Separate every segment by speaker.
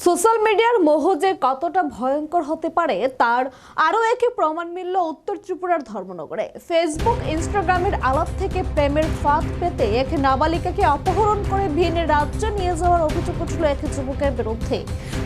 Speaker 1: Social মিডিয়ার মোহ যে কতটা ভয়ঙ্কর হতে পারে তার আরও একটি প্রমাণ মিলল উত্তর ত্রিপুরার ধর্মনগরে। ফেসবুক ইনস্টাগ্রামের আলাপ থেকে প্রেমের ফাঁদ পেতে এক নাবালিকাকে অপহরণ করে ভিন রাজ্যে নিয়ে যাওয়ার অভিযোগ উঠল এক যুবকের বিরুদ্ধে।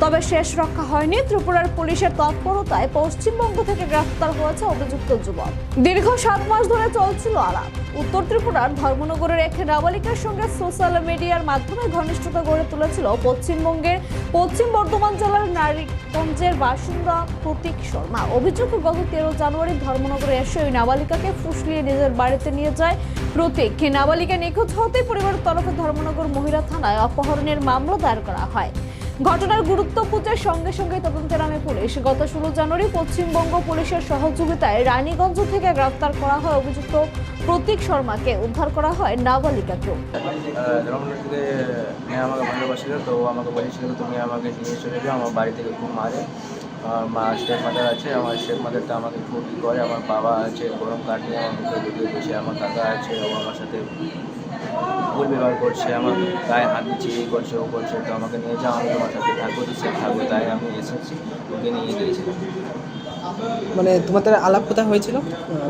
Speaker 1: তবে শেষ রক্ষা হয়নি। ত্রিপুরার পুলিশের তৎপরতায় পশ্চিমবঙ্গ থেকে গ্রেফতার হয়েছে অভিযুক্ত যুবক। দীর্ঘ 7 মাস ধরে চলছিল আলাপ। উত্তর ত্রিপুরার ধর্মনগরের এক নাবালিকার সঙ্গে সোশ্যাল মিডিয়ার মাধ্যমে ঘনিষ্ঠতা গড়ে তুলেছিল পশ্চিমবঙ্গের পশ্চিম বর্ধমান জেলার নারায়ণগঞ্জের বাসিন্দা প্রতীক শর্মা। অভিযোগ, গত 13 জানুয়ারি ধর্মনগরে এসে ওই নাবালিকাকে ফুসলিয়ে নিজের বাড়িতে নিয়ে যায় প্রতীক। নাবালিকা নিখোঁজ হতে পরিবারের তরফে ধর্মনগর মহিলা থানায় অপহরণের মামলা দায়ের করা হয়। ঘটনার গুরুত্ব বুঝে সঙ্গে সঙ্গে তদন্তে নামে পুলিশ। গত 16 জানুয়ারি পশ্চিমবঙ্গ পুলিশের সহযোগিতায় রানীগঞ্জ থেকে গ্রেফতার করা হয় অভিযুক্ত প্রতীক শর্মাকে। উদ্ধার করা হয় নাবালিকাকেও।
Speaker 2: আমাকে ভালোবাসিল, তো আমাকে বলেছিল তুমি আমাকে নিয়ে চলে যাও, আমার বাড়ি থেকে খুব মারে। আমার মা স্টেপ মাদার আছে, আমার স্টেপ মাদারটা আমাকে খুব করে। আমার বাবা আছে গরম কাঠ নিয়ে আমার মুখে ঢুকিয়ে দিয়েছে। আমার কাকা আছে, ও আমার সাথে ভুল ব্যবহার করছে, আমার গায়ে হাত দিচ্ছে, এই করছে ও করছে। তো আমাকে নিয়ে যাও, আমি তোমার সাথে থাকবো, তো সে থাকবো, তাই আমি এসেছি, ওকে নিয়ে গিয়েছিলাম।
Speaker 3: মানে তোমাদের আলাপ কোথায় হয়েছিল?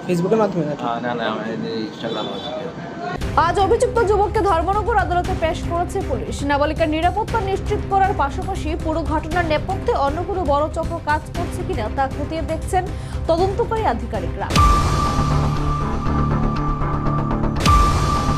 Speaker 3: ফেসবুকের মাধ্যমে?
Speaker 2: না না, আমার ইনস্টাগ্রাম হচ্ছে।
Speaker 1: আজ অভিযুক্ত যুবককে ধর্মনগর আদালতে পেশ করেছে পুলিশ। নাবালিকার নিরাপত্তা নিশ্চিত করার পাশাপাশি পুরো ঘটনার নেপথ্যে অন্য কোনো বড় চক্র কাজ করছে কিনা তা খতিয়ে দেখছেন তদন্তকারী আধিকারিকরা।